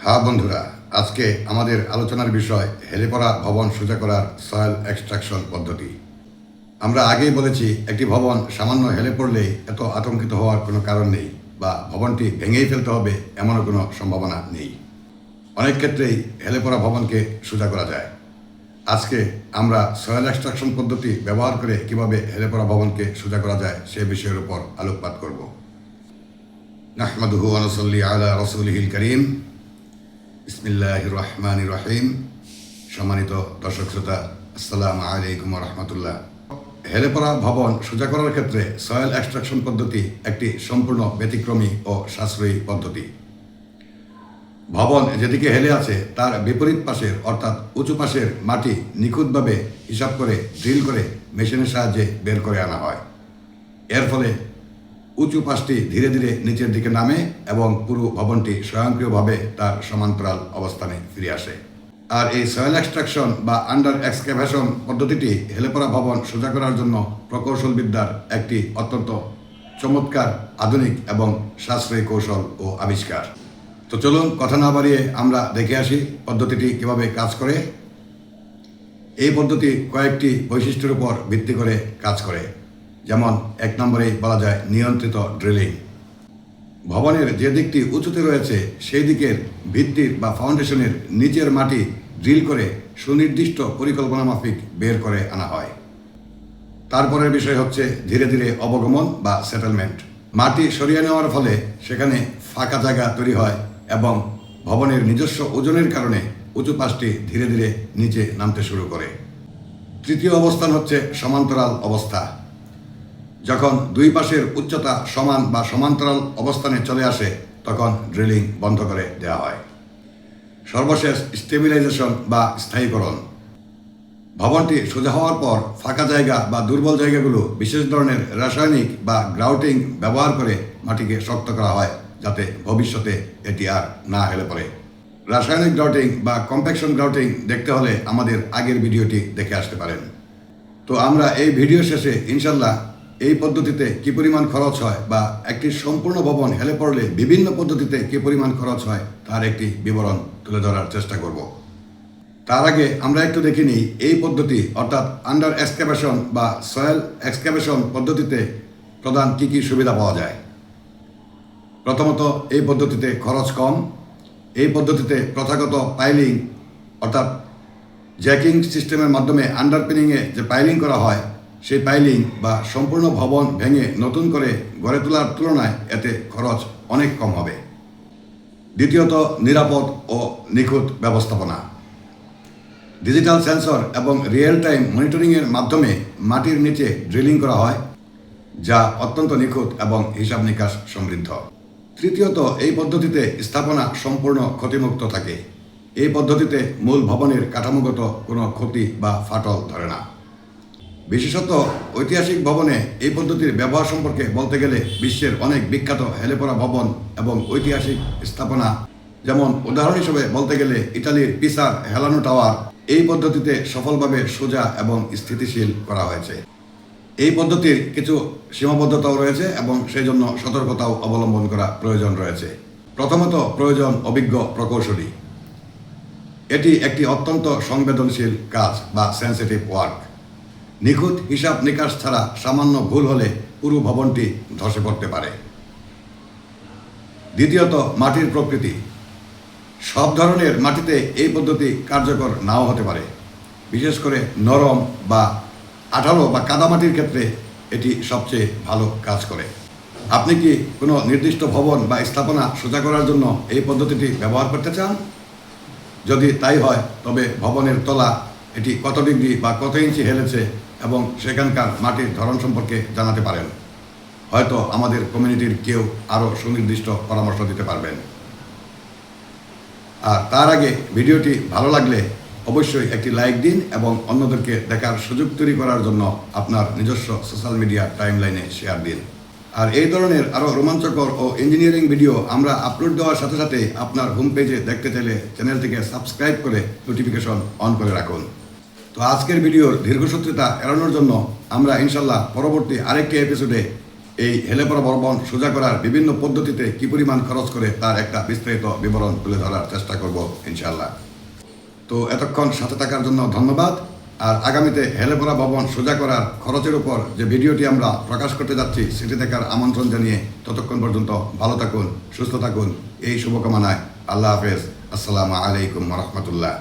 হ্যাঁ বন্ধুরা, আজকে আমাদের আলোচনার বিষয় হেলে পড়া ভবন সোজা করার সয়েল এক্সট্রাকশন পদ্ধতি। আমরা আগেই বলেছি, একটি ভবন সামান্য হেলে পড়লেই এত আতঙ্কিত হওয়ার কোনো কারণ নেই, বা ভবনটি ভেঙেই ফেলতে হবে এমনও কোনো সম্ভাবনা নেই। অনেক ক্ষেত্রেই হেলে পড়া ভবনকে সোজা করা যায়। আজকে আমরা সয়েল এক্সট্রাকশন পদ্ধতি ব্যবহার করে কিভাবে হেলে পড়া ভবনকে সোজা করা যায় সে বিষয়ের উপর আলোকপাত করব। নাহমাদুহু ওয়া নুসাল্লি আলা রাসূলিহিল কারীম। বিসমিল্লাহির রহমানির রহিম। সম্মানিত দর্শক শ্রোতা, আসসালামু আলাইকুম ওয়া রাহমাতুল্লাহ। হেলে পড়া ভবন সোজা করার ক্ষেত্রে সয়েল এক্সট্রাকশন পদ্ধতি একটি সম্পূর্ণ ব্যতিক্রমী ও সাশ্রয়ী পদ্ধতি। ভবন যেদিকে হেলে আছে তার বিপরীত পাশের অর্থাৎ উঁচু পাশের মাটি নিখুঁতভাবে হিসাব করে ড্রিল করে মেশিনের সাহায্যে বের করে আনা হয়। এর ফলে উঁচু পাশটি ধীরে ধীরে নিচের দিকে নামে এবং পুরো ভবনটি স্বয়ংক্রিয়ভাবে তার সমান্তরাল অবস্থানে ফিরে আসে। আর এই সয়েল এক্সট্রাকশন বা আন্ডার এক্সক্যাভেশন পদ্ধতিটি হেলে পড়া ভবন সোজা করার জন্য প্রকৌশল বিদ্যার একটি অত্যন্ত চমৎকার, আধুনিক এবং সাশ্রয়ী কৌশল ও আবিষ্কার। তো চলুন কথা না বাড়িয়ে আমরা দেখে আসি পদ্ধতিটি কিভাবে কাজ করে। এই পদ্ধতি কয়েকটি বৈশিষ্ট্যের উপর ভিত্তি করে কাজ করে। যেমন 1 নম্বরেই বলা যায় নিয়ন্ত্রিত ড্রিলিং। ভবনের যে দিকটি উঁচুতে রয়েছে সেই দিকের ভিত্তির বা ফাউন্ডেশনের নিচের মাটি ড্রিল করে সুনির্দিষ্ট পরিকল্পনা মাফিক বের করে আনা হয়। তারপরের বিষয় হচ্ছে ধীরে ধীরে অবগমন বা সেটেলমেন্ট। মাটি সরিয়ে নেওয়ার ফলে সেখানে ফাঁকা জায়গা তৈরি হয় এবং ভবনের নিজস্ব ওজনের কারণে উঁচু পাশটি ধীরে ধীরে নিচে নামতে শুরু করে। তৃতীয় অবস্থান হচ্ছে সমান্তরাল অবস্থা। যখন দুই পাশের উচ্চতা সমান বা সমান্তরাল অবস্থানে চলে আসে তখন ড্রিলিং বন্ধ করে দেওয়া হয়। সর্বশেষ স্টেবিলাইজেশন বা স্থায়ীকরণ। ভবনটি সোজা হওয়ার পর ফাঁকা জায়গা বা দুর্বল জায়গাগুলো বিশেষ ধরনের রাসায়নিক বা গ্রাউটিং ব্যবহার করে মাটিকে শক্ত করা হয়, যাতে ভবিষ্যতে এটি আর না হেলে পড়ে। রাসায়নিক গ্রাউটিং বা কম্প্যাকশন গ্রাউটিং দেখতে হলে আমাদের আগের ভিডিওটি দেখে আসতে পারেন। তো আমরা এই ভিডিও শেষে ইনশাল্লাহ এই পদ্ধতিতে কী পরিমাণ খরচ হয় বা একটি সম্পূর্ণ ভবন হেলে পড়লে বিভিন্ন পদ্ধতিতে কী পরিমাণ খরচ হয় তার একটি বিবরণ তুলে ধরার চেষ্টা করব। তার আগে আমরা একটু দেখে নিই এই পদ্ধতি অর্থাৎ আন্ডার এক্সক্যাভেশন বা সয়েল এক্সক্যাভেশন পদ্ধতিতে প্রধান কী কী সুবিধা পাওয়া যায়। প্রথমত, এই পদ্ধতিতে খরচ কম। এই পদ্ধতিতে প্রথাগত পাইলিং অর্থাৎ জ্যাকিং সিস্টেমের মাধ্যমে আন্ডারপিনিংয়ে যে পাইলিং করা হয় সেই পাইলিং বা সম্পূর্ণ ভবন ভেঙে নতুন করে গড়ে তোলার তুলনায় এতে খরচ অনেক কম হবে। দ্বিতীয়ত, নিরাপদ ও নিখুঁত ব্যবস্থাপনা। ডিজিটাল সেন্সর এবং রিয়েল টাইম মনিটরিংয়ের মাধ্যমে মাটির নিচে ড্রিলিং করা হয়, যা অত্যন্ত নিখুঁত এবং হিসাব নিকাশ সমৃদ্ধ। তৃতীয়ত, এই পদ্ধতিতে স্থাপনা সম্পূর্ণ ক্ষতিমুক্ত থাকে। এই পদ্ধতিতে মূল ভবনের কাঠামোগত কোনো ক্ষতি বা ফাটল ধরে না। বিশেষত ঐতিহাসিক ভবনে এই পদ্ধতির ব্যবহার সম্পর্কে বলতে গেলে বিশ্বের অনেক বিখ্যাত হেলে পড়া ভবন এবং ঐতিহাসিক স্থাপনা, যেমন উদাহরণ হিসেবে বলতে গেলে ইতালির পিসার হেলানো টাওয়ার, এই পদ্ধতিতে সফলভাবে সোজা এবং স্থিতিশীল করা হয়েছে। এই পদ্ধতির কিছু সীমাবদ্ধতাও রয়েছে এবং সেই জন্য সতর্কতাও অবলম্বন করা প্রয়োজন রয়েছে। প্রথমত, প্রয়োজন অভিজ্ঞ প্রকৌশলী। এটি একটি অত্যন্ত সংবেদনশীল কাজ বা সেন্সিটিভ ওয়ার্ক। নিখুঁত হিসাব নিকাশ ছাড়া সামান্য ভুল হলে পুরো ভবনটি ধসে পড়তে পারে। দ্বিতীয়ত, মাটির প্রকৃতি। সব ধরনের মাটিতে এই পদ্ধতি কার্যকর নাও হতে পারে। বিশেষ করে নরম বা আঠালো বা কাদামাটির ক্ষেত্রে এটি সবচেয়ে ভালো কাজ করে। আপনি কি কোনো নির্দিষ্ট ভবন বা স্থাপনা সোজা করার জন্য এই পদ্ধতিটি ব্যবহার করতে চান? যদি তাই হয় তবে ভবনের তলা এটি কত ডিগ্রি বা কত ইঞ্চি হেলেছে এবং সেখানকার মাটির ধরন সম্পর্কে জানাতে পারেন। হয়তো আমাদের কমিউনিটির কেউ আরও সুনির্দিষ্ট পরামর্শ দিতে পারবেন। আর তার আগে ভিডিওটি ভালো লাগলে অবশ্যই একটি লাইক দিন এবং অন্যদেরকে দেখার সুযোগ তৈরি করার জন্য আপনার নিজস্ব সোশ্যাল মিডিয়া টাইমলাইনে শেয়ার দিন। আর এই ধরনের আরও রোমাঞ্চকর ও ইঞ্জিনিয়ারিং ভিডিও আমরা আপলোড দেওয়ার সাথে সাথে আপনার হোম পেজে দেখতে চাইলে চ্যানেলটিকে সাবস্ক্রাইব করে নোটিফিকেশন অন করে রাখুন। তো আজকের ভিডিওর দীর্ঘসূত্রতা এড়ানোর জন্য আমরা ইনশাল্লাহ পরবর্তী আরেকটি এপিসোডে এই হেলেপড়া ভবন সোজা করার বিভিন্ন পদ্ধতিতে কি পরিমাণ খরচ করে তার একটা বিস্তারিত বিবরণ তুলে ধরার চেষ্টা করব ইনশাআল্লাহ। তো এতক্ষণ সাথে থাকার জন্য ধন্যবাদ। আর আগামীতে হেলেপড়া ভবন সোজা করার খরচের উপর যে ভিডিওটি আমরা প্রকাশ করতে যাচ্ছি সেটি দেখার আমন্ত্রণ জানিয়ে ততক্ষণ পর্যন্ত ভালো থাকুন, সুস্থ থাকুন এই শুভকামনায় আল্লাহ হাফেজ। আসসালামু আলাইকুম ওয়া রাহমাতুল্লাহ।